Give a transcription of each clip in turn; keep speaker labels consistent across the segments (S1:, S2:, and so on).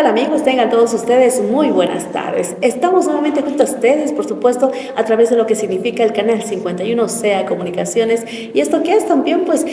S1: tal amigos? Tengan todos ustedes muy buenas tardes. Estamos nuevamente junto a ustedes, por supuesto, a través de lo que significa el canal 51 SEA Comunicaciones y esto que es también pues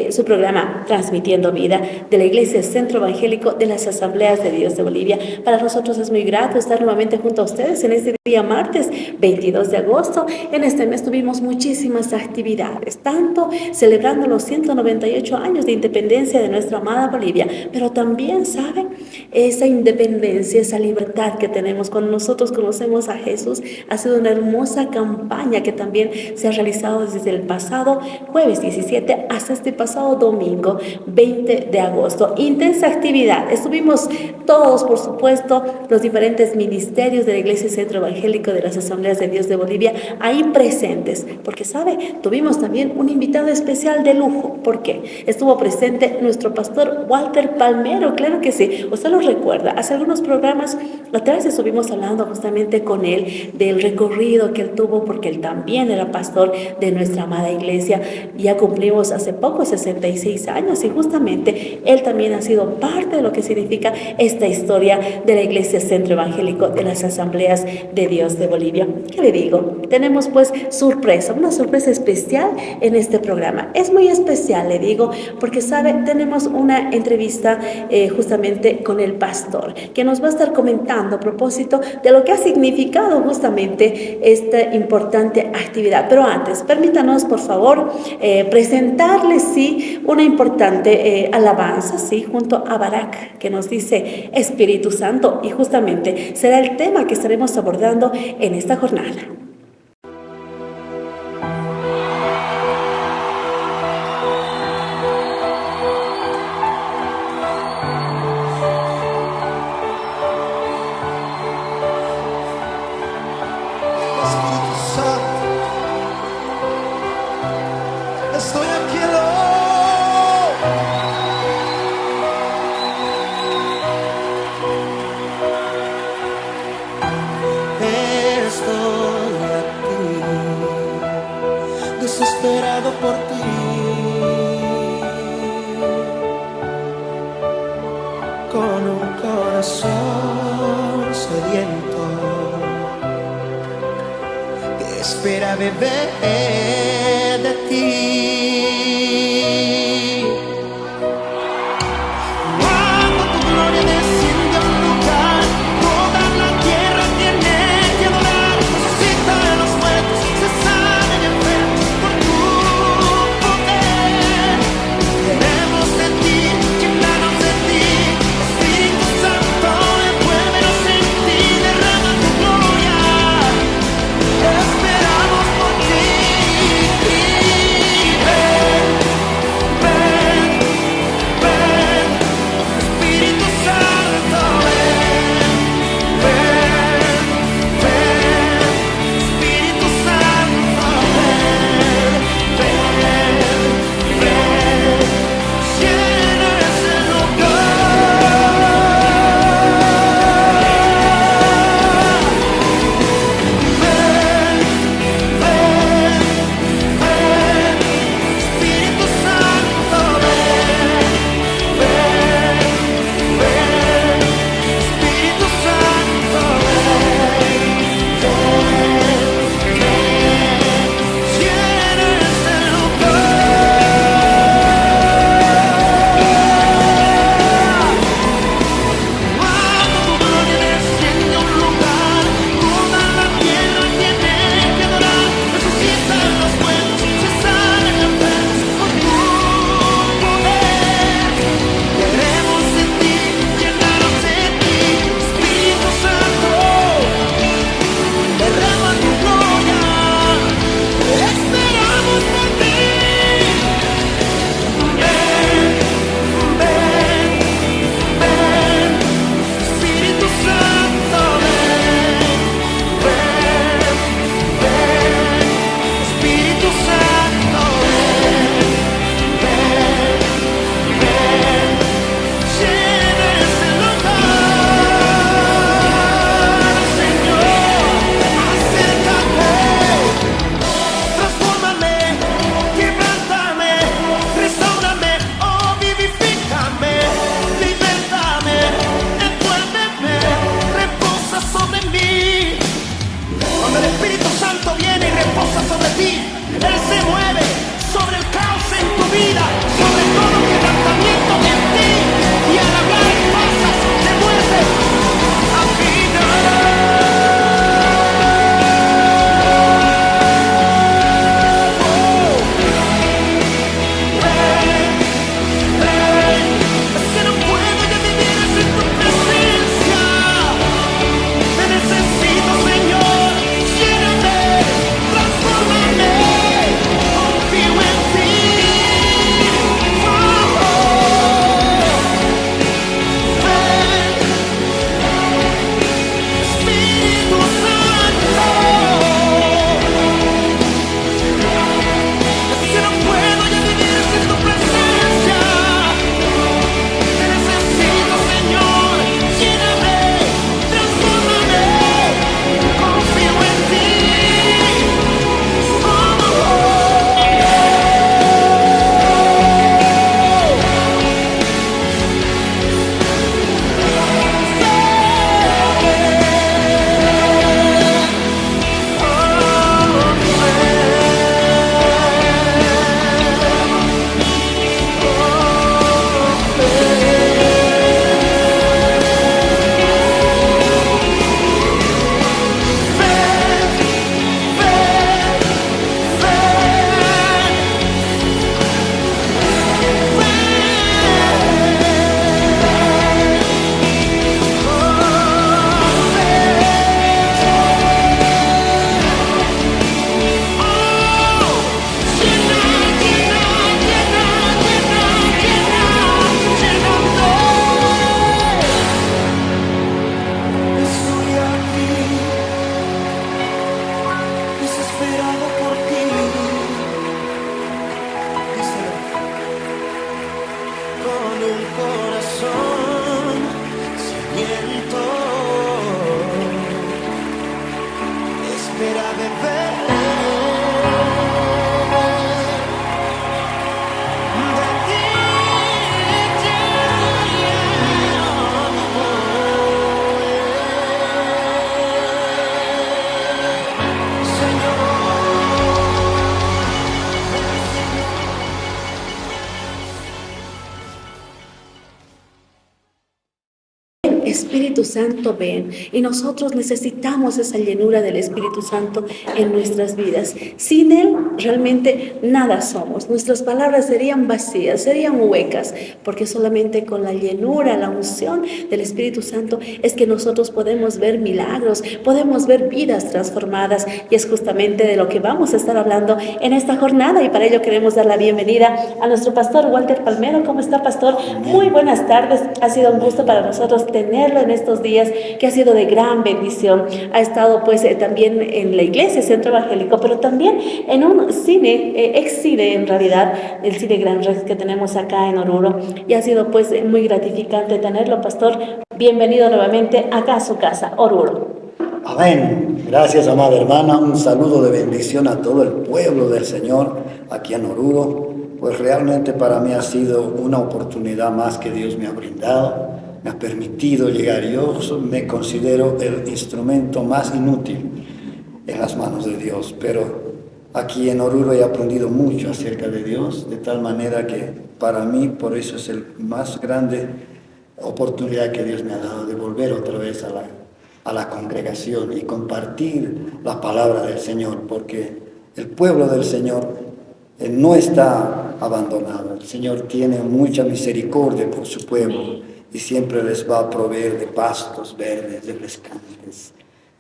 S1: su programa Transmitiendo Vida de la Iglesia Centro Evangélico de las Asambleas de Dios de Bolivia. Para nosotros es muy grato estar nuevamente junto a ustedes en este día martes 22 de agosto. En este mes tuvimos muchísimas actividades, tanto celebrando los 198 años de independencia de nuestra amada Bolivia, pero también, ¿saben? Esa independencia, esa libertad que tenemos cuando nosotros conocemos a Jesús, ha sido una hermosa campaña que también se ha realizado desde el pasado jueves 17 hasta este pasado domingo 20 de agosto. Intensa actividad. Estuvimos todos, por supuesto, los diferentes ministerios de la Iglesia Centro Evangélico de las Asambleas de Dios de Bolivia ahí presentes, porque, ¿sabe? Tuvimos también un invitado especial de lujo. ¿Por qué? Estuvo presente nuestro pastor Walter Palmero, claro que sí. Usted lo recuerda, hace algunos programas atrás estuvimos hablando justamente con él del recorrido que él tuvo, porque él también era pastor de nuestra amada iglesia. Ya cumplimos hace poco 66 años y justamente él también ha sido parte de lo que significa esta historia de la Iglesia Centro Evangélico de las Asambleas de Dios de Bolivia. ¿Qué le digo? Tenemos pues una sorpresa especial en este programa. Es muy especial, le digo, porque, ¿sabe? Tenemos una entrevista justamente con el pastor, que nos va a estar comentando a propósito de lo que ha significado justamente esta importante actividad. Pero antes, permítanos, por favor, presentarles, sí, una importante alabanza, sí, junto a Barak, que nos dice Espíritu Santo, y justamente será el tema que estaremos abordando en esta jornada.
S2: Desesperado por ti, con un corazón sediento que espera beber de ti. Cuando tu gloria desciende a un lugar, toda la tierra tiene que adorar. Resucita de los muertos, se sana y enferma. Esperamos por ti. esperado por ti. Díselo. Con un corazón sediento, espera beber de ti.
S1: Espíritu Santo, ven. Y nosotros necesitamos esa llenura del Espíritu Santo en nuestras vidas. Sin Él realmente nada somos. Nuestras palabras serían vacías, serían huecas, porque solamente con la llenura, la unción del Espíritu Santo es que nosotros podemos ver milagros, podemos ver vidas transformadas. Y es justamente de lo que vamos a estar hablando en esta jornada. Y para ello queremos dar la bienvenida a nuestro pastor Walter Palmero. ¿Cómo está, pastor? Muy buenas tardes. Ha sido un gusto para nosotros tenerlo en estos días, que ha sido de gran bendición. Ha estado pues también en la iglesia Centro Evangélico, pero también en un cine, ex cine en realidad, el cine Gran Rex que tenemos acá en Oruro, y ha sido pues muy gratificante tenerlo, pastor. Bienvenido nuevamente acá a su casa, Oruro.
S3: Amén. Gracias, amada hermana. Un saludo de bendición a todo el pueblo del Señor aquí en Oruro. Pues realmente para mí ha sido una oportunidad más que Dios me ha brindado. Me ha permitido llegar. Yo me considero el instrumento más inútil en las manos de Dios, pero aquí en Oruro he aprendido mucho acerca de Dios, de tal manera que para mí, por eso es el más grande oportunidad que Dios me ha dado de volver otra vez a la congregación y compartir la palabra del Señor, porque el pueblo del Señor no está abandonado. El Señor tiene mucha misericordia por su pueblo y siempre les va a proveer de pastos verdes, refrescantes.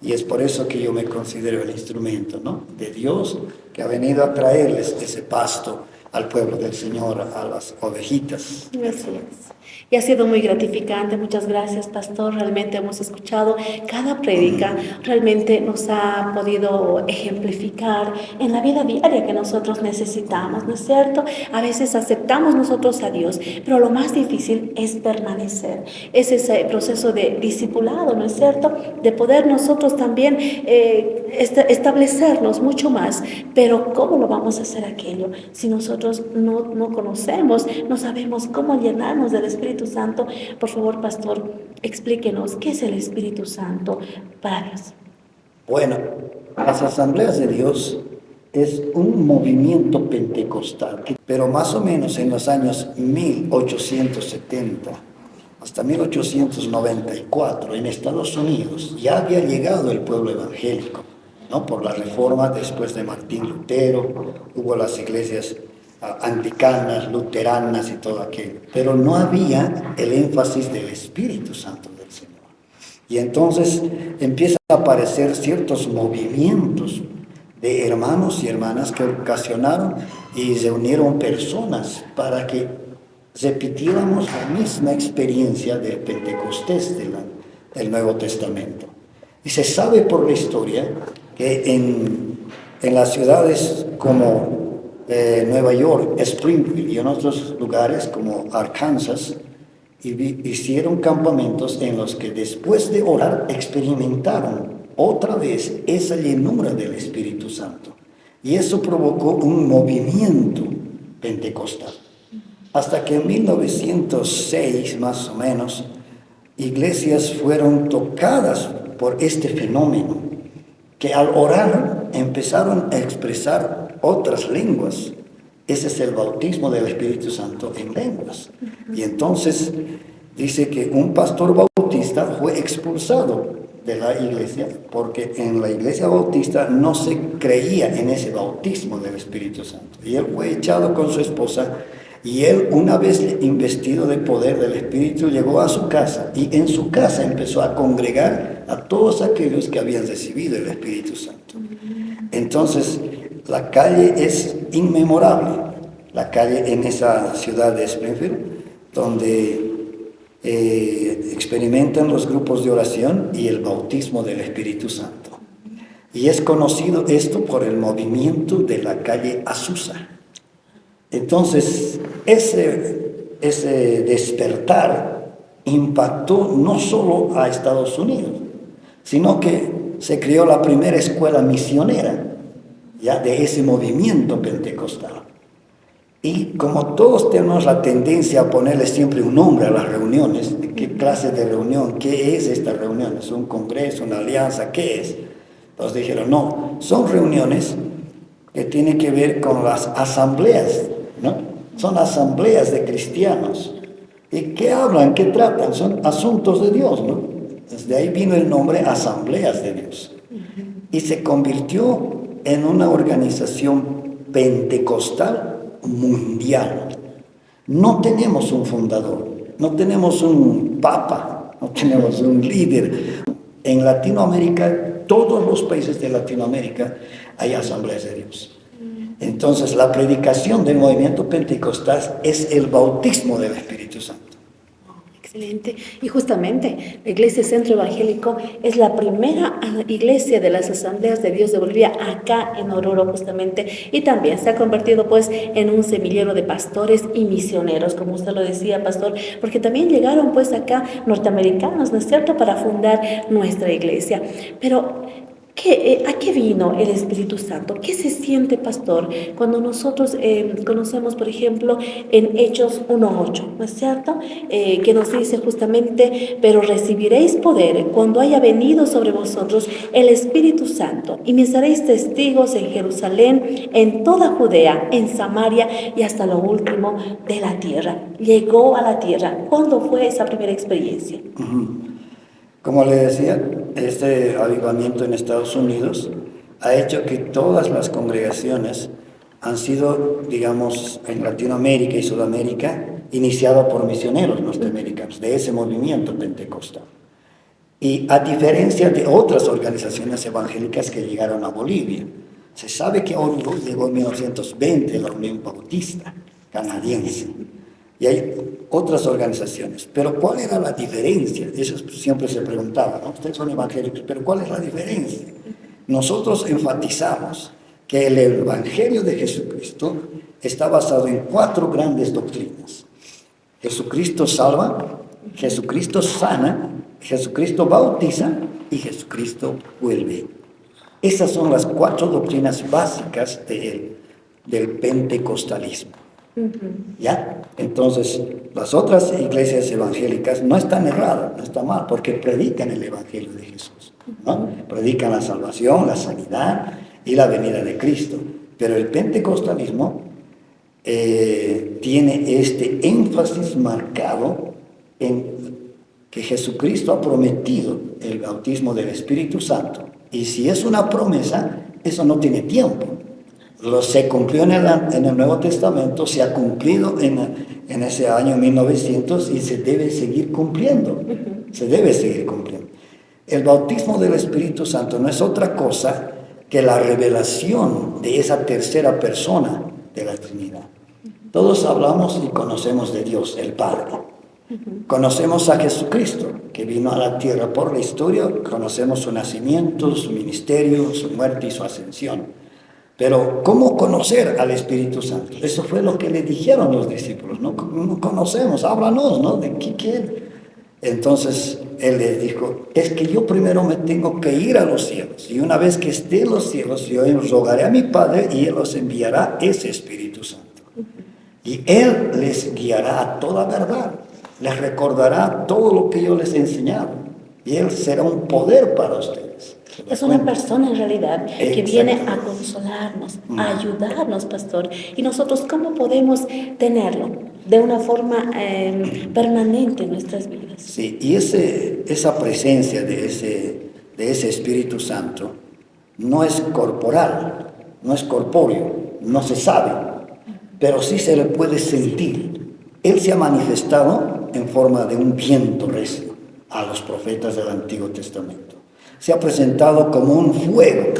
S3: Y es por eso que yo me considero el instrumento, ¿no?, de Dios, que ha venido a traerles ese pasto al pueblo del Señor, a las ovejitas.
S1: Así es. Y ha sido muy gratificante. Muchas gracias, pastor. Realmente hemos escuchado cada prédica, realmente nos ha podido ejemplificar en la vida diaria que nosotros necesitamos, ¿no es cierto? A veces aceptamos nosotros a Dios, pero lo más difícil es permanecer. Es ese proceso de discipulado, ¿no es cierto? De poder nosotros también establecernos mucho más. Pero ¿cómo lo vamos a hacer aquello si nosotros no conocemos, no sabemos cómo llenarnos del Espíritu Santo? Por favor, pastor, explíquenos qué es el Espíritu Santo para Dios.
S3: Bueno, las asambleas de Dios es un movimiento pentecostal, pero más o menos en los años 1870 hasta 1894 en Estados Unidos ya había llegado el pueblo evangélico, ¿no? Por la reforma después de Martín Lutero, hubo las iglesias anglicanas, luteranas y todo aquello, pero no había el énfasis del Espíritu Santo del Señor. Y entonces empiezan a aparecer ciertos movimientos de hermanos y hermanas que ocasionaron y se unieron personas para que repitiéramos la misma experiencia del Pentecostés del Nuevo Testamento. Y se sabe por la historia que en las ciudades como Nueva York, Springfield y en otros lugares como Arkansas, hicieron campamentos en los que después de orar experimentaron otra vez esa llenura del Espíritu Santo. Y eso provocó un movimiento pentecostal. Hasta que en 1906, más o menos, iglesias fueron tocadas por este fenómeno, que al orar empezaron a expresar otras lenguas. Ese es el bautismo del Espíritu Santo en lenguas. Y entonces dice que un pastor bautista fue expulsado de la iglesia porque en la iglesia bautista no se creía en ese bautismo del Espíritu Santo. Y él fue echado con su esposa y él, una vez investido de poder del Espíritu, llegó a su casa y en su casa empezó a congregar a todos aquellos que habían recibido el Espíritu Santo. Entonces, la calle es inmemorable, la calle en esa ciudad de Springfield, donde experimentan los grupos de oración y el bautismo del Espíritu Santo. Y es conocido esto por el movimiento de la calle Azusa. Entonces, ese despertar impactó no solo a Estados Unidos, sino que se creó la primera escuela misionera ya de ese movimiento pentecostal. Y como todos tenemos la tendencia a ponerle siempre un nombre a las reuniones, ¿qué clase de reunión? ¿Qué es esta reunión? ¿Es un congreso, una alianza? ¿Qué es? Entonces dijeron, no, son reuniones que tienen que ver con las asambleas, ¿no? Son asambleas de cristianos. ¿Y qué hablan? ¿Qué tratan? Son asuntos de Dios, ¿no? Desde ahí vino el nombre Asambleas de Dios. Y se convirtió en una organización pentecostal mundial. No tenemos un fundador, no tenemos un papa, no tenemos un líder. En Latinoamérica, todos los países de Latinoamérica hay asambleas de Dios. Entonces, la predicación del movimiento pentecostal es el bautismo del Espíritu Santo.
S1: Excelente. Y justamente la Iglesia Centro Evangélico es la primera iglesia de las Asambleas de Dios de Bolivia acá en Oruro justamente, y también se ha convertido pues en un semillero de pastores y misioneros, como usted lo decía, pastor, porque también llegaron pues acá norteamericanos, ¿no es cierto?, para fundar nuestra iglesia. Pero ¿a qué vino el Espíritu Santo? ¿Qué se siente, pastor, cuando nosotros conocemos, por ejemplo, en Hechos 1:8, ¿no es cierto? Que nos dice justamente, pero recibiréis poder cuando haya venido sobre vosotros el Espíritu Santo, y me seréis testigos en Jerusalén, en toda Judea, en Samaria y hasta lo último de la tierra. Llegó a la tierra. ¿Cuándo fue esa primera experiencia?
S3: Como le decía, este avivamiento en Estados Unidos ha hecho que todas las congregaciones han sido, digamos, en Latinoamérica y Sudamérica, iniciadas por misioneros norteamericanos de ese movimiento pentecostal. Y a diferencia de otras organizaciones evangélicas que llegaron a Bolivia, se sabe que Oruro llegó en 1920 la Unión Bautista canadiense. Y hay otras organizaciones. Pero ¿cuál era la diferencia? Eso siempre se preguntaba, ¿no? Ustedes son evangélicos, pero ¿cuál es la diferencia? Nosotros enfatizamos que el Evangelio de Jesucristo está basado en 4 grandes doctrinas. Jesucristo salva, Jesucristo sana, Jesucristo bautiza y Jesucristo vuelve. Esas son las 4 doctrinas básicas del pentecostalismo. ¿Ya? Entonces, las otras iglesias evangélicas no están erradas, no están mal, porque predican el Evangelio de Jesús, ¿no? Predican la salvación, la sanidad y la venida de Cristo. Pero el pentecostalismo tiene este énfasis marcado en que Jesucristo ha prometido el bautismo del Espíritu Santo. Y si es una promesa, eso no tiene tiempo. Se cumplió en el Nuevo Testamento, se ha cumplido en ese año 1900 y se debe seguir cumpliendo. Se debe seguir cumpliendo. El bautismo del Espíritu Santo no es otra cosa que la revelación de esa tercera persona de la Trinidad. Todos hablamos y conocemos de Dios, el Padre. Conocemos a Jesucristo, que vino a la tierra por la historia. Conocemos su nacimiento, su ministerio, su muerte y su ascensión. Pero, ¿cómo conocer al Espíritu Santo? Eso fue lo que le dijeron los discípulos. No conocemos, háblanos, ¿no? ¿De quién? Entonces, él les dijo, es que yo primero me tengo que ir a los cielos. Y una vez que esté en los cielos, yo rogaré a mi Padre y Él os enviará ese Espíritu Santo. Y Él les guiará a toda verdad. Les recordará todo lo que yo les he enseñado. Y Él será un poder para ustedes.
S1: Es una persona en realidad que viene a consolarnos, a ayudarnos, pastor. Y nosotros, ¿cómo podemos tenerlo de una forma permanente en nuestras vidas?
S3: Sí, y esa presencia de ese Espíritu Santo no es corporal, no es corpóreo, no se sabe, pero sí se le puede sentir. Él se ha manifestado en forma de un viento recio a los profetas del Antiguo Testamento. Se ha presentado como un fuego,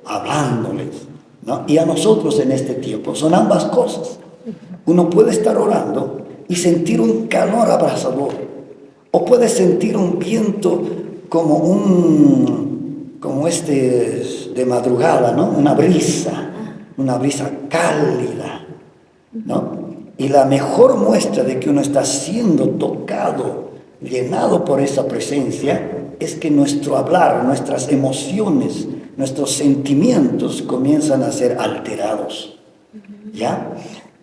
S3: hablándoles, ¿no? Y a nosotros en este tiempo son ambas cosas. Uno puede estar orando y sentir un calor abrasador, o puede sentir un viento como de madrugada, ¿no? Una brisa cálida, ¿no? Y la mejor muestra de que uno está siendo tocado, llenado por esa presencia, es que nuestro hablar, nuestras emociones, nuestros sentimientos comienzan a ser alterados, ¿ya?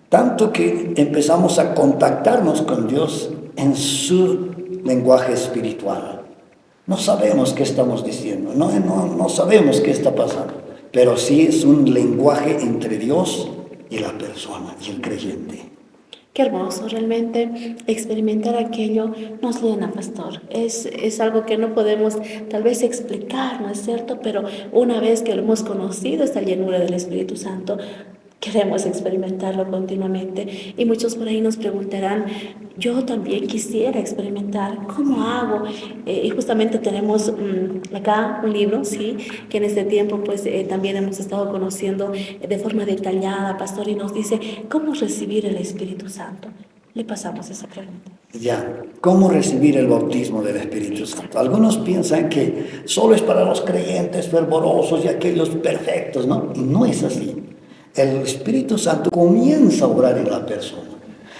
S3: Tanto que empezamos a contactarnos con Dios en su lenguaje espiritual. No sabemos qué estamos diciendo, no sabemos qué está pasando, pero sí es un lenguaje entre Dios y la persona y el creyente.
S1: Qué hermoso, realmente experimentar aquello nos llena, pastor. Es algo que no podemos tal vez explicar, ¿no es cierto? Pero una vez que lo hemos conocido, esta llenura del Espíritu Santo, queremos experimentarlo continuamente. Y muchos por ahí nos preguntarán, yo también quisiera experimentar, ¿cómo hago? Y justamente tenemos acá un libro, sí, que en este tiempo pues también hemos estado conociendo de forma detallada, pastor, y nos dice, ¿cómo recibir el Espíritu Santo? Le pasamos esa pregunta.
S3: Ya, ¿cómo recibir el bautismo del Espíritu Santo? Algunos piensan que solo es para los creyentes fervorosos y aquellos perfectos, ¿no? Y no es así. El Espíritu Santo comienza a obrar en la persona,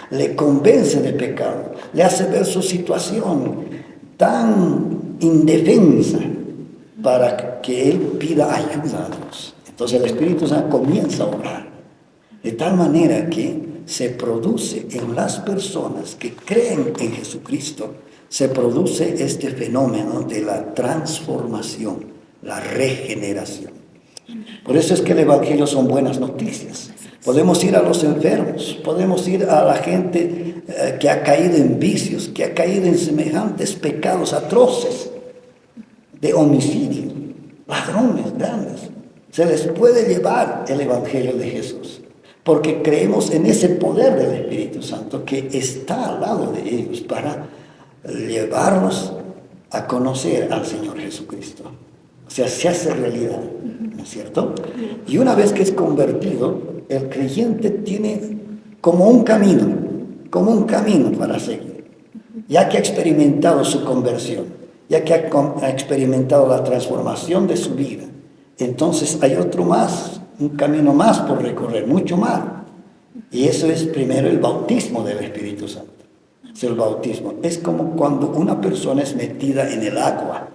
S3: le convence de pecado, le hace ver su situación tan indefensa para que él pida ayuda a Dios. Entonces el Espíritu Santo comienza a obrar, de tal manera que se produce en las personas que creen en Jesucristo, se produce este fenómeno de la transformación, la regeneración. Por eso es que el Evangelio son buenas noticias. Podemos ir a los enfermos, podemos ir a la gente que ha caído en vicios, que ha caído en semejantes pecados atroces, de homicidio, ladrones grandes. Se les puede llevar el Evangelio de Jesús, porque creemos en ese poder del Espíritu Santo que está al lado de ellos para llevarlos a conocer al Señor Jesucristo. O sea, se hace realidad, ¿no es cierto? Y una vez que es convertido, el creyente tiene como un camino para seguir. Ya que ha experimentado su conversión, ya que ha experimentado la transformación de su vida, entonces hay otro más, un camino más por recorrer, mucho más. Y eso es primero el bautismo del Espíritu Santo. Es el bautismo. Es como cuando una persona es metida en el agua.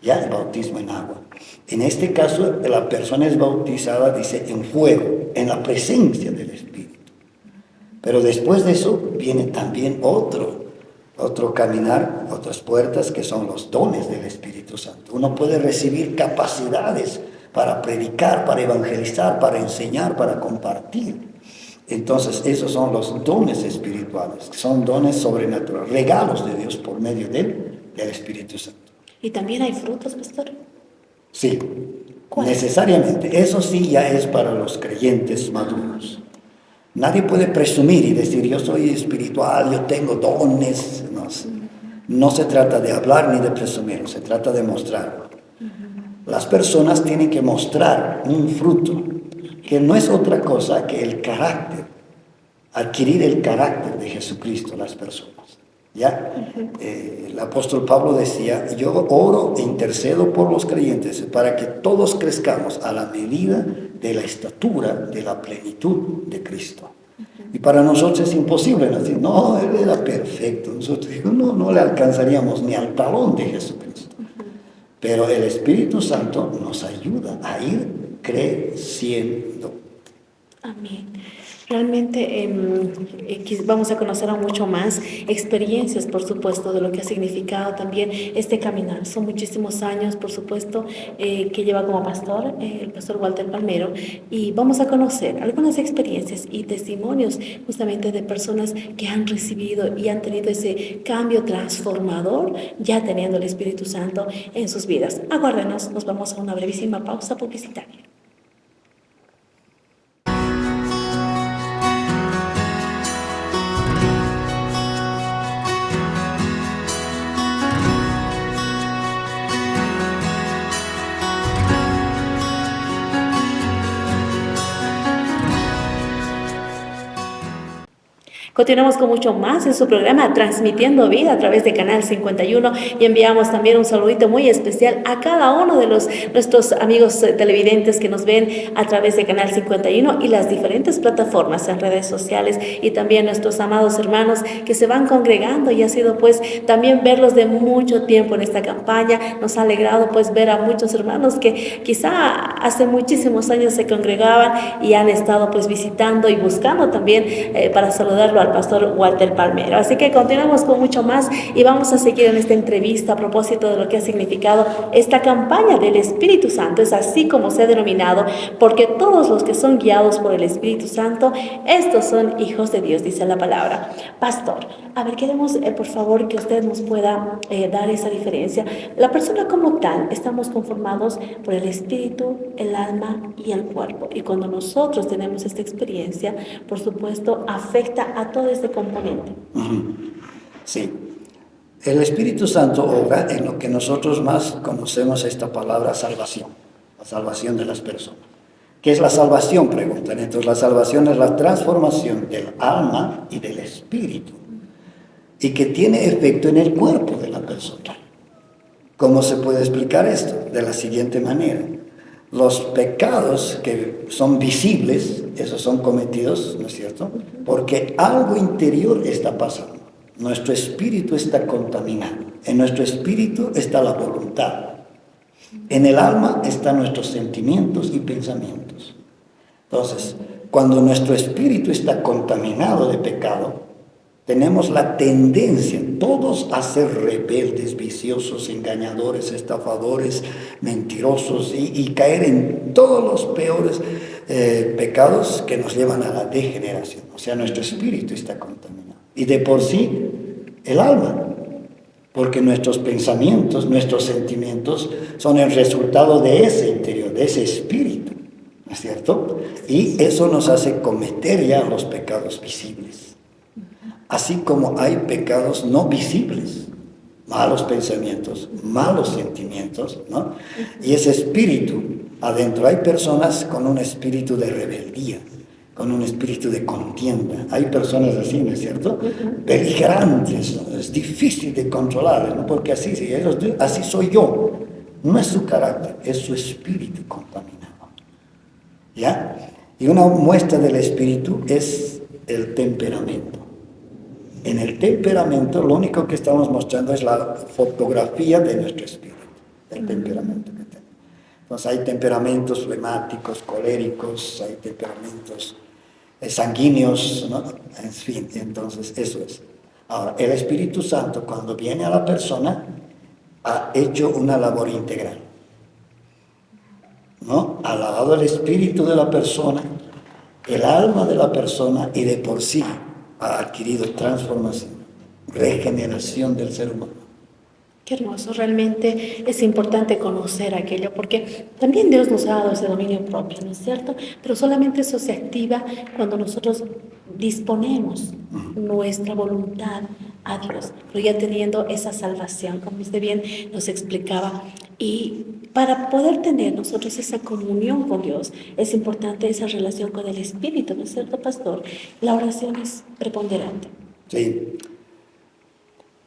S3: Ya el bautismo en agua. En este caso, la persona es bautizada, dice, en fuego, en la presencia del Espíritu. Pero después de eso viene también otro caminar, otras puertas que son los dones del Espíritu Santo. Uno puede recibir capacidades para predicar, para evangelizar, para enseñar, para compartir. Entonces, esos son los dones espirituales, son dones sobrenaturales, regalos de Dios por medio del Espíritu Santo.
S1: ¿Y también hay frutos, pastor?
S3: Sí,
S1: ¿cuál?
S3: Necesariamente. Eso sí ya es para los creyentes maduros. Nadie puede presumir y decir, yo soy espiritual, yo tengo dones. No se trata de hablar ni de presumir, se trata de mostrarlo. Las personas tienen que mostrar un fruto, que no es otra cosa que el carácter, adquirir el carácter de Jesucristo las personas. ¿Ya? El apóstol Pablo decía, yo oro e intercedo por los creyentes para que todos crezcamos a la medida de la estatura de la plenitud de Cristo. Y para nosotros es imposible decir, no, él era perfecto. Nosotros no le alcanzaríamos ni al talón de Jesucristo. Pero el Espíritu Santo nos ayuda a ir creciendo.
S1: Amén. Realmente vamos a conocer aún mucho más experiencias, por supuesto, de lo que ha significado también este caminar. Son muchísimos años, por supuesto, que lleva como pastor, el pastor Walter Palmero, y vamos a conocer algunas experiencias y testimonios justamente de personas que han recibido y han tenido ese cambio transformador, ya teniendo el Espíritu Santo en sus vidas. Aguárdenos, nos vamos a una brevísima pausa publicitaria. Continuamos con mucho más en su programa Transmitiendo Vida a través de Canal 51 y enviamos también un saludito muy especial a cada uno de nuestros amigos televidentes que nos ven a través de Canal 51 y las diferentes plataformas en redes sociales, y también nuestros amados hermanos que se van congregando, y ha sido pues también verlos de mucho tiempo en esta campaña. Nos ha alegrado pues ver a muchos hermanos que quizá hace muchísimos años se congregaban y han estado pues visitando y buscando también para saludarlo al pastor Walter Palmero. Así que continuamos con mucho más y vamos a seguir en esta entrevista a propósito de lo que ha significado esta campaña del Espíritu Santo. Es así como se ha denominado, porque todos los que son guiados por el Espíritu Santo, estos son hijos de Dios, dice la palabra. Pastor, a ver, queremos por favor que usted nos pueda dar esa diferencia. La persona como tal, estamos conformados por el espíritu, el alma y el cuerpo. Y cuando nosotros tenemos esta experiencia, por supuesto, afecta a todo este componente.
S3: Sí. El Espíritu Santo obra en lo que nosotros más conocemos esta palabra salvación, la salvación de las personas. ¿Qué es la salvación? Preguntan. Entonces, la salvación es la transformación del alma y del espíritu, y que tiene efecto en el cuerpo de la persona. ¿Cómo se puede explicar esto? De la siguiente manera. Los pecados que son visibles, esos son cometidos, ¿no es cierto?, porque algo interior está pasando. Nuestro espíritu está contaminado. En nuestro espíritu está la voluntad. En el alma están nuestros sentimientos y pensamientos. Entonces, cuando nuestro espíritu está contaminado de pecado, tenemos la tendencia todos a ser rebeldes, viciosos, engañadores, estafadores, mentirosos y caer en todos los peores pecados que nos llevan a la degeneración. O sea, nuestro espíritu está contaminado. Y de por sí, el alma, porque nuestros pensamientos, nuestros sentimientos son el resultado de ese interior, de ese espíritu, ¿no es cierto? Y eso nos hace cometer ya los pecados visibles. Así como hay pecados no visibles, malos pensamientos, malos sentimientos, ¿no? Y ese espíritu, adentro hay personas con un espíritu de rebeldía, con un espíritu de contienda. Hay personas así, ¿no es cierto? Beligerantes, ¿no? Es difícil de controlar, ¿no? Porque así soy yo. No es su carácter, es su espíritu contaminado. ¿Ya? Y una muestra del espíritu es el temperamento. En el temperamento, lo único que estamos mostrando es la fotografía de nuestro espíritu, el temperamento que tenemos. Entonces, hay temperamentos flemáticos, coléricos, hay temperamentos sanguíneos, ¿no? En fin, entonces, eso es. Ahora, el Espíritu Santo, cuando viene a la persona, ha hecho una labor integral, ¿no? Ha lavado el espíritu de la persona, el alma de la persona, y de por sí ha adquirido transformación, regeneración del ser humano.
S1: Qué hermoso, realmente es importante conocer aquello, porque también Dios nos ha dado ese dominio propio, ¿no es cierto? Pero solamente eso se activa cuando nosotros disponemos nuestra voluntad a Dios, pero ya teniendo esa salvación, como usted bien nos explicaba. Y para poder tener nosotros esa comunión con Dios, es importante esa relación con el Espíritu, ¿no es cierto, pastor? La oración es preponderante.
S3: Sí.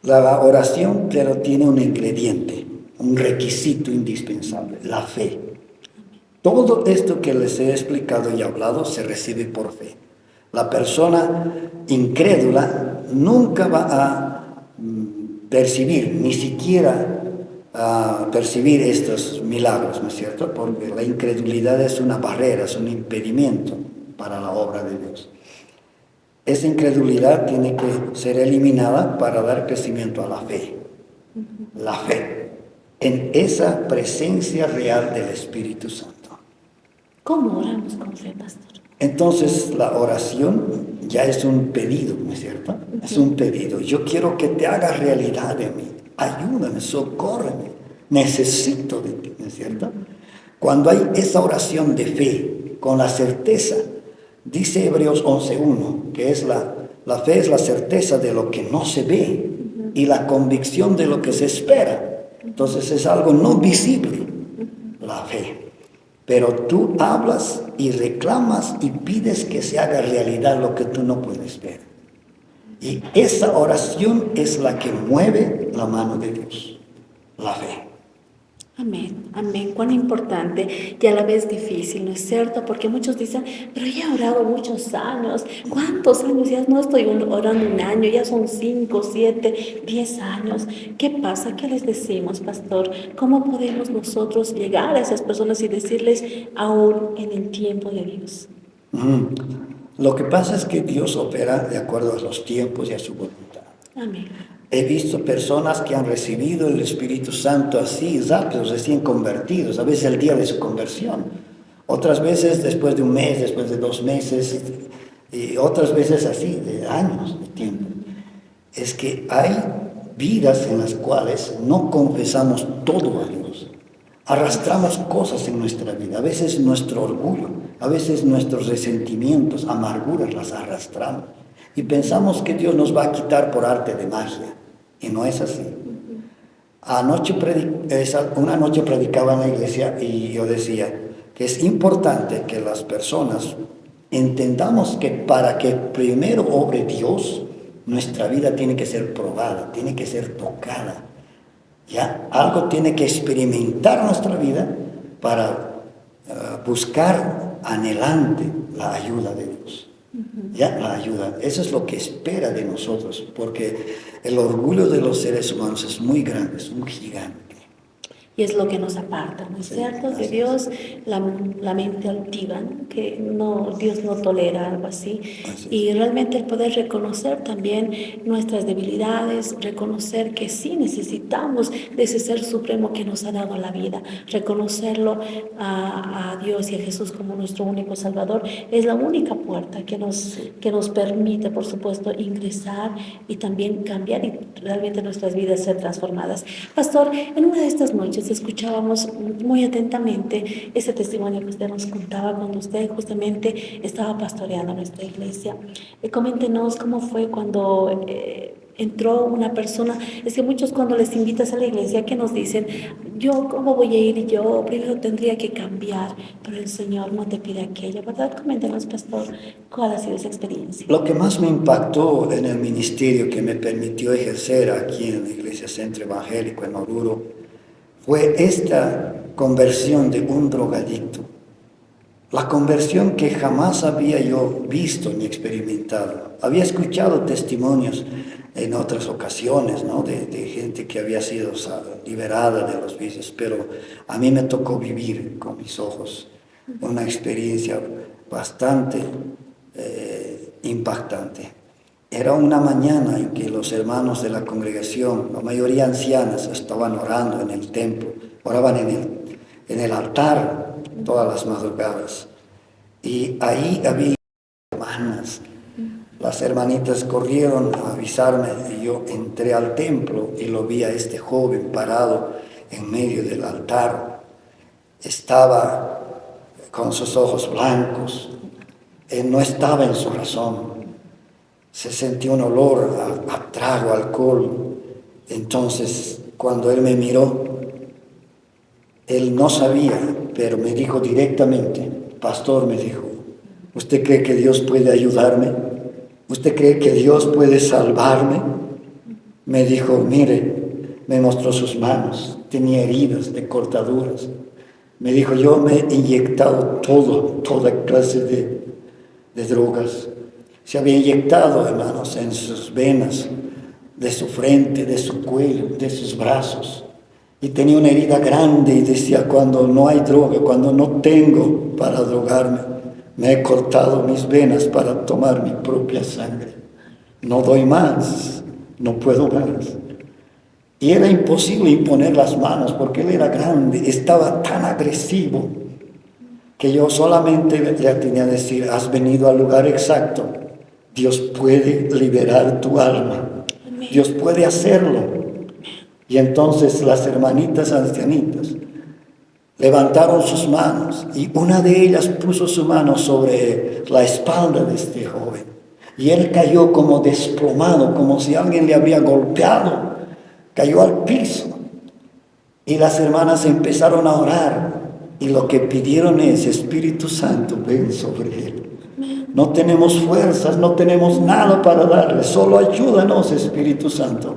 S3: La oración, pero tiene un ingrediente, un requisito indispensable, la fe. Todo esto que les he explicado y hablado se recibe por fe. La persona incrédula nunca va a percibir, ni siquiera a percibir estos milagros, ¿no es cierto? Porque la incredulidad es una barrera, es un impedimento para la obra de Dios. Esa incredulidad tiene que ser eliminada para dar crecimiento a la fe. La fe en esa presencia real del Espíritu Santo.
S1: ¿Cómo oramos con fe, pastor?
S3: Entonces la oración ya es un pedido, ¿no es cierto? Es un pedido. Yo quiero que te hagas realidad de mí. Ayúdame, socórreme. Necesito de ti, ¿no es cierto? Cuando hay esa oración de fe, con la certeza, dice Hebreos 11:1, que es la fe es la certeza de lo que no se ve y la convicción de lo que se espera. Entonces es algo no visible, la fe. Pero tú hablas y reclamas y pides que se haga realidad lo que tú no puedes ver. Y esa oración es la que mueve la mano de Dios, la fe.
S1: Amén, amén. Cuán importante y a la vez difícil, ¿no es cierto? Porque muchos dicen, pero ya he orado muchos años. ¿Cuántos años? Ya no estoy orando un año, ya son 5, 7, 10 años. ¿Qué pasa? ¿Qué les decimos, pastor? ¿Cómo podemos nosotros llegar a esas personas y decirles aún en el tiempo de Dios?
S3: Lo que pasa es que Dios opera de acuerdo a los tiempos y a su voluntad.
S1: Amén.
S3: He visto personas que han recibido el Espíritu Santo así, rápidos, recién convertidos, a veces el día de su conversión, otras veces después de un mes, después de 2 meses, y otras veces así, de años de tiempo. Es que hay vidas en las cuales no confesamos todo a Dios. Arrastramos cosas en nuestra vida, a veces nuestro orgullo, a veces nuestros resentimientos, amarguras las arrastramos. Y pensamos que Dios nos va a quitar por arte de magia. Y no es así. Una noche predicaba en la iglesia y yo decía que es importante que las personas entendamos que para que primero obre Dios, nuestra vida tiene que ser probada, tiene que ser tocada. ¿Ya? Algo tiene que experimentar nuestra vida para buscar anhelante la ayuda de Dios. Ya, la ayuda, eso es lo que espera de nosotros, porque el orgullo de los seres humanos es muy grande, es un gigante.
S1: Y es lo que nos aparta, ¿no es cierto? De Dios, la mente altiva, ¿no? Que no, Dios no tolera algo así. Y realmente el poder reconocer también nuestras debilidades, reconocer que sí necesitamos de ese Ser Supremo que nos ha dado la vida, reconocerlo a Dios y a Jesús como nuestro único Salvador, es la única puerta que nos permite, por supuesto, ingresar y también cambiar y realmente nuestras vidas ser transformadas. Pastor, en una de estas noches escuchábamos muy atentamente ese testimonio que usted nos contaba cuando usted justamente estaba pastoreando nuestra iglesia. Coméntenos cómo fue cuando entró una persona. Es que muchos cuando les invitas a la iglesia que nos dicen, yo cómo voy a ir, yo primero tendría que cambiar, pero el Señor no te pide aquello, ¿verdad? Coméntenos, pastor, cuál ha sido esa experiencia.
S3: Lo que más me impactó en el ministerio que me permitió ejercer aquí en la Iglesia Centro Evangélico en Oruro fue esta conversión de un drogadicto. La conversión que jamás había yo visto ni experimentado. Había escuchado testimonios en otras ocasiones, ¿no? de gente que había sido liberada de los vicios, pero a mí me tocó vivir con mis ojos una experiencia bastante impactante. Era una mañana en que los hermanos de la congregación, la mayoría ancianas, estaban orando en el templo, oraban en el altar todas las madrugadas. Y ahí había hermanas. Las hermanitas corrieron a avisarme y yo entré al templo y lo vi a este joven parado en medio del altar. Estaba con sus ojos blancos. Él no estaba en su razón. Se sentía un olor a trago, alcohol. Entonces, cuando él me miró, él no sabía, pero me dijo directamente, pastor, me dijo, ¿usted cree que Dios puede ayudarme? ¿Usted cree que Dios puede salvarme? Me dijo, mire, me mostró sus manos, tenía heridas de cortaduras. Me dijo, yo me he inyectado toda clase de drogas. Se había inyectado, hermanos, en sus venas, de su frente, de su cuello, de sus brazos. Y tenía una herida grande y decía, cuando no hay droga, cuando no tengo para drogarme, me he cortado mis venas para tomar mi propia sangre. No doy más, no puedo más. Y era imposible imponer las manos porque él era grande, estaba tan agresivo que yo solamente le tenía que decir, has venido al lugar exacto. Dios puede liberar tu alma. Dios puede hacerlo. Y entonces las hermanitas ancianitas levantaron sus manos y una de ellas puso su mano sobre la espalda de este joven. Y él cayó como desplomado, como si alguien le había golpeado. Cayó al piso. Y las hermanas empezaron a orar. Y lo que pidieron es, Espíritu Santo, ven sobre él. no tenemos fuerzas, no tenemos nada para darle, solo ayúdanos, Espíritu Santo.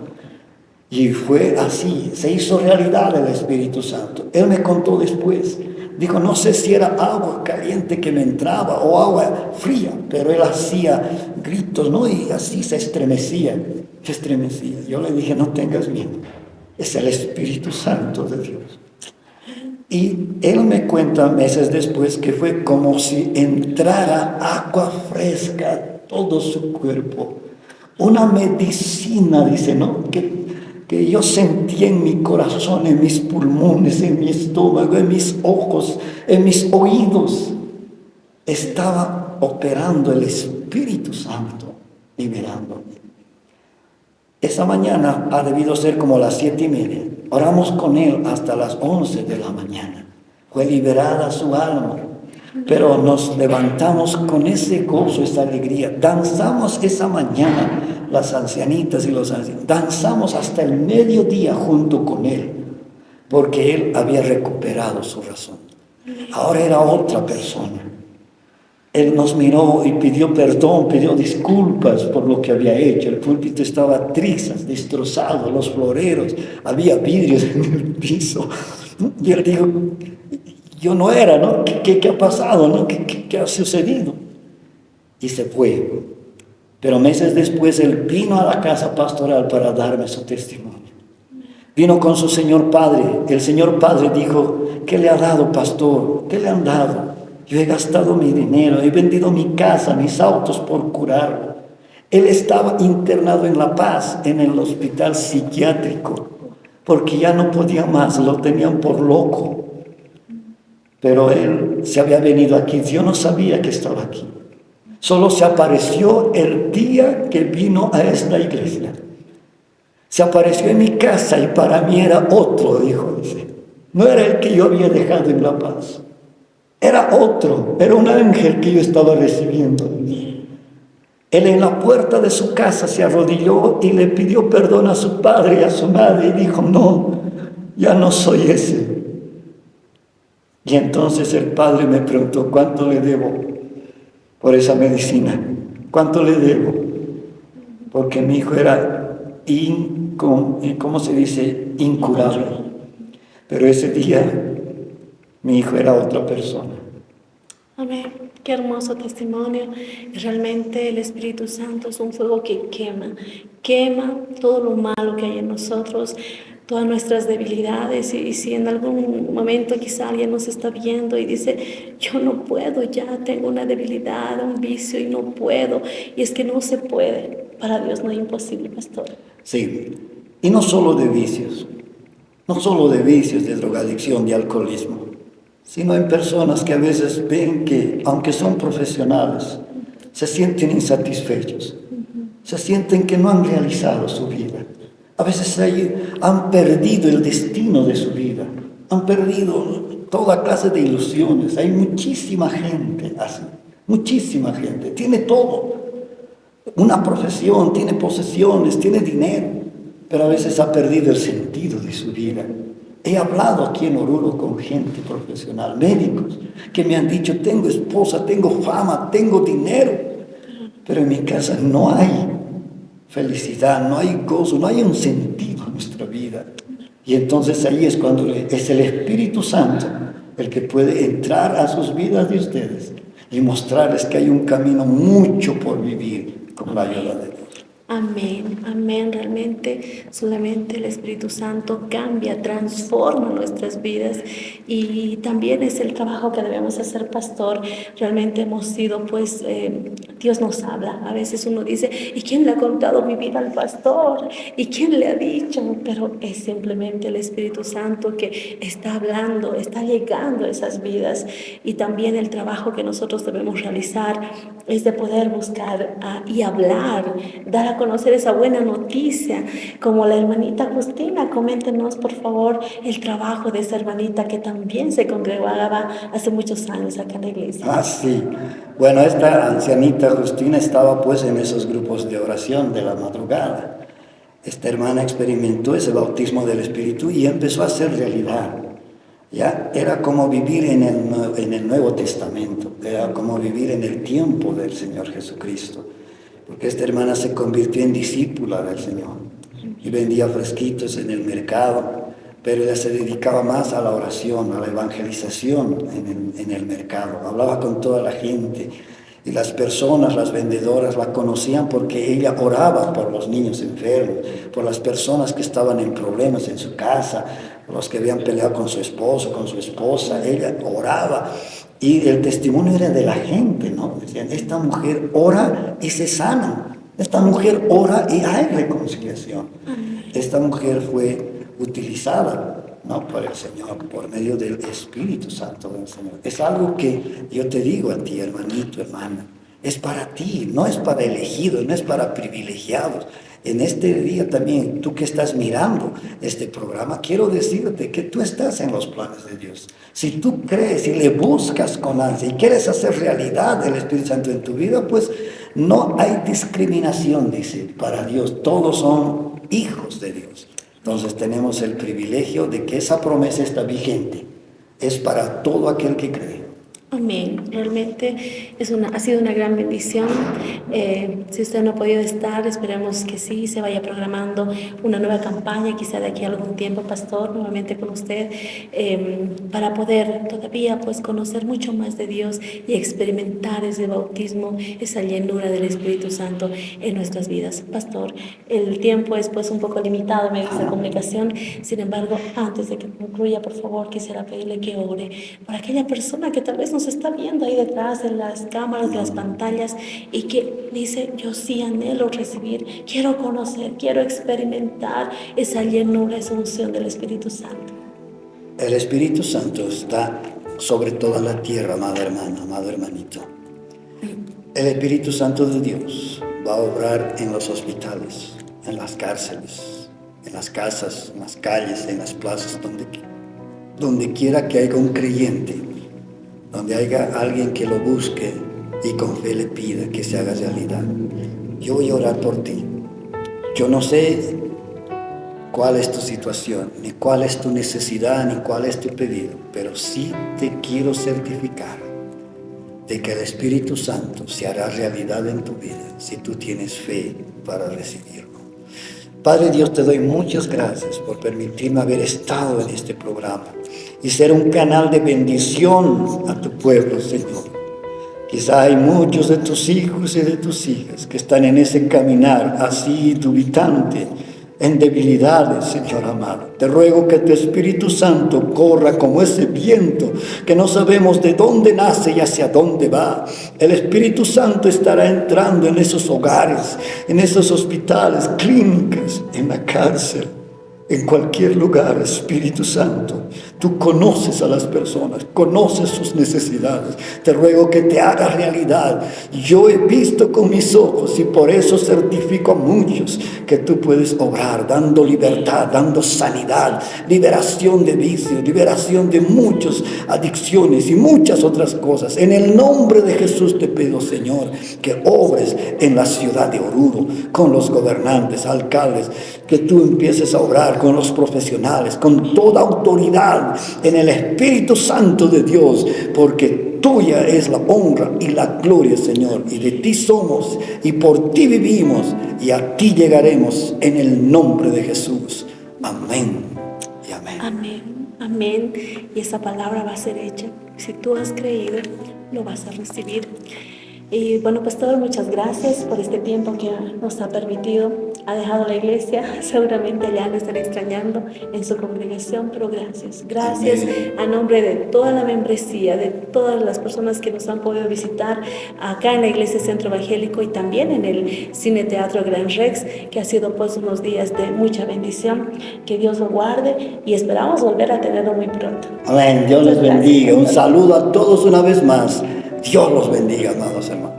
S3: Y fue así, se hizo realidad el Espíritu Santo. Él me contó después, dijo, no sé si era agua caliente que me entraba o agua fría, pero él hacía gritos, ¿no? Y así se estremecía. Yo le dije, no tengas miedo, es el Espíritu Santo de Dios. Y él me cuenta meses después que fue como si entrara agua fresca a todo su cuerpo. Una medicina, dice, ¿no? Que yo sentí en mi corazón, en mis pulmones, en mi estómago, en mis ojos, en mis oídos. Estaba operando el Espíritu Santo, liberando. Esa mañana ha debido ser como las 7:30. Oramos con él hasta las 11 de la mañana. Fue liberada su alma. Pero nos levantamos con ese gozo, esa alegría. Danzamos esa mañana, las ancianitas y los ancianos. Danzamos hasta el mediodía junto con él, porque él había recuperado su razón. Ahora era otra persona. Él nos miró y pidió perdón, pidió disculpas por lo que había hecho. El púlpito estaba trizas, destrozado, los floreros, había vidrios en el piso. Y él dijo, yo no era, ¿no? ¿Qué ha pasado, no? ¿Qué ha sucedido? Y se fue. Pero meses después él vino a la casa pastoral para darme su testimonio. Vino con su señor padre. El señor padre dijo, ¿qué le ha dado, pastor? ¿Qué le han dado? Yo he gastado mi dinero, he vendido mi casa, mis autos por curarlo. Él estaba internado en La Paz, en el hospital psiquiátrico, porque ya no podía más, lo tenían por loco. Pero él se había venido aquí, yo no sabía que estaba aquí. Solo se apareció el día que vino a esta iglesia. Se apareció en mi casa y para mí era otro hijo, dice. No era el que yo había dejado en La Paz. Era otro, era un ángel que yo estaba recibiendo. Él en la puerta de su casa se arrodilló y le pidió perdón a su padre y a su madre y dijo, no, ya no soy ese. Y entonces el padre me preguntó, ¿cuánto le debo por esa medicina? ¿Cuánto le debo? Porque mi hijo era, ¿cómo se dice? Incurable. Pero ese día mi hijo era otra persona.
S1: Amén. Qué hermoso testimonio. Realmente el Espíritu Santo es un fuego que quema todo lo malo que hay en nosotros, todas nuestras debilidades. Y si en algún momento quizá alguien nos está viendo y dice, yo no puedo, ya tengo una debilidad, un vicio y no puedo. Y es que no se puede. Para Dios no es imposible, pastor.
S3: Sí, y no solo de vicios, de drogadicción, de alcoholismo, sino en personas que a veces ven que, aunque son profesionales, se sienten insatisfechos, se sienten que no han realizado su vida. A veces han perdido el destino de su vida, han perdido toda clase de ilusiones. Hay muchísima gente así, muchísima gente, tiene todo, una profesión, tiene posesiones, tiene dinero, pero a veces ha perdido el sentido de su vida. He hablado aquí en Oruro con gente profesional, médicos, que me han dicho, tengo esposa, tengo fama, tengo dinero, pero en mi casa no hay felicidad, no hay gozo, no hay un sentido en nuestra vida. Y entonces ahí es cuando es el Espíritu Santo el que puede entrar a sus vidas de ustedes y mostrarles que hay un camino mucho por vivir con la ayuda de Dios.
S1: Amén, amén. Realmente solamente el Espíritu Santo cambia, transforma nuestras vidas y también es el trabajo que debemos hacer, pastor. Realmente hemos sido, pues, Dios nos habla. A veces uno dice, ¿y quién le ha contado mi vida al pastor? ¿Y quién le ha dicho? Pero es simplemente el Espíritu Santo que está hablando, está llegando a esas vidas. Y también el trabajo que nosotros debemos realizar es de poder buscar y hablar, dar a conocer esa buena noticia, como la hermanita Justina. Coméntenos, por favor, el trabajo de esa hermanita que también se congregaba hace muchos años acá en la iglesia.
S3: Ah, sí. Bueno, esta ancianita Justina estaba pues en esos grupos de oración de la madrugada. Esta hermana experimentó ese bautismo del Espíritu y empezó a hacer realidad. Ya era como vivir en el Nuevo Testamento, era como vivir en el tiempo del Señor Jesucristo, porque esta hermana se convirtió en discípula del Señor y vendía fresquitos en el mercado, pero ella se dedicaba más a la oración, a la evangelización en el mercado, hablaba con toda la gente. Y las personas, las vendedoras, la conocían porque ella oraba por los niños enfermos, por las personas que estaban en problemas en su casa, por los que habían peleado con su esposo, con su esposa. Ella oraba y el testimonio era de la gente, ¿no? Decían, esta mujer ora y se sana. Esta mujer ora y hay reconciliación. Esta mujer fue utilizada, ¿no?, por el Señor, por medio del Espíritu Santo del Señor. Es algo que yo te digo a ti, hermanito, hermana, es para ti, no es para elegidos, no es para privilegiados. En este día también, tú que estás mirando este programa, quiero decirte que tú estás en los planes de Dios. Si tú crees y le buscas con ansia y quieres hacer realidad el Espíritu Santo en tu vida, pues no hay discriminación, dice, para Dios. Todos son hijos de Dios. Entonces tenemos el privilegio de que esa promesa está vigente. Es para todo aquel que cree.
S1: Amén. Realmente ha sido una gran bendición. Si usted no ha podido estar, esperemos que sí, se vaya programando una nueva campaña, quizá de aquí a algún tiempo, pastor, nuevamente con usted, para poder todavía pues conocer mucho más de Dios y experimentar ese bautismo, esa llenura del Espíritu Santo en nuestras vidas. Pastor, el tiempo es pues un poco limitado en medio de esta comunicación. Sin embargo, antes de que concluya, por favor, quisiera pedirle que ore por aquella persona que tal vez nos está viendo ahí detrás de las cámaras, de las pantallas, y que dice, yo sí anhelo recibir, quiero conocer, quiero experimentar esa llenura, esa unción del Espíritu Santo.
S3: El Espíritu Santo está sobre toda la tierra, amada hermana, amado hermanito. El Espíritu Santo de Dios va a obrar en los hospitales, en las cárceles, en las casas, en las calles, en las plazas, donde quiera que haya un creyente, donde haya alguien que lo busque y con fe le pida que se haga realidad. Yo voy a orar por ti. Yo no sé cuál es tu situación, ni cuál es tu necesidad, ni cuál es tu pedido, pero sí te quiero certificar de que el Espíritu Santo se hará realidad en tu vida si tú tienes fe para recibirlo. Padre Dios, te doy muchas gracias por permitirme haber estado en este programa y ser un canal de bendición a tu pueblo, Señor. Quizá hay muchos de tus hijos y de tus hijas que están en ese caminar así dubitante, en debilidades, Señor amado. Te ruego que tu Espíritu Santo corra como ese viento que no sabemos de dónde nace y hacia dónde va. El Espíritu Santo estará entrando en esos hogares, en esos hospitales, clínicas, en la cárcel, en cualquier lugar. Espíritu Santo, tú conoces a las personas, conoces sus necesidades. Te ruego que te hagas realidad. Yo he visto con mis ojos y por eso certifico a muchos que tú puedes obrar, dando libertad, dando sanidad, liberación de vicios, liberación de muchas adicciones y muchas otras cosas. En el nombre de Jesús te pido, Señor, que obres en la ciudad de Oruro, con los gobernantes, alcaldes, que tú empieces a obrar con los profesionales, con toda autoridad, en el Espíritu Santo de Dios, porque tuya es la honra y la gloria, Señor, y de ti somos, y por ti vivimos, y a ti llegaremos, en el nombre de Jesús. Amén y amén.
S1: Amén, amén. Y esa palabra va a ser hecha. Si tú has creído, lo vas a recibir. Y bueno, pastor, muchas gracias por este tiempo que nos ha permitido. Ha dejado la iglesia, seguramente ya lo están extrañando en su congregación, pero gracias. Gracias a nombre de toda la membresía, de todas las personas que nos han podido visitar acá en la Iglesia Centro Evangélico y también en el Cine Teatro Gran Rex, que ha sido pues unos días de mucha bendición. Que Dios lo guarde y esperamos volver a tenerlo muy pronto.
S3: Amén. Dios les bendiga. Un saludo a todos una vez más. Dios los bendiga, amados hermanos.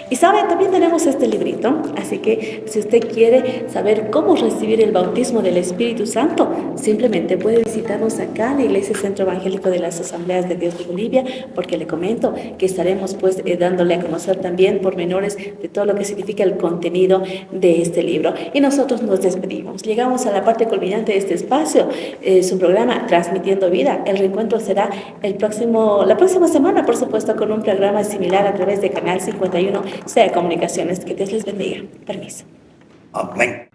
S1: Y sabe, también tenemos este librito, así que si usted quiere saber cómo recibir el bautismo del Espíritu Santo, simplemente puede visitarnos acá en la Iglesia Centro Evangélico de las Asambleas de Dios de Bolivia, porque le comento que estaremos pues dándole a conocer también pormenores de todo lo que significa el contenido de este libro. Y nosotros nos despedimos. Llegamos a la parte culminante de este espacio, su programa Transmitiendo Vida. El reencuentro será la próxima semana, por supuesto, con un programa similar a través de Canal 51, sea Comunicaciones. Que Dios les bendiga. Permiso.
S3: Amén.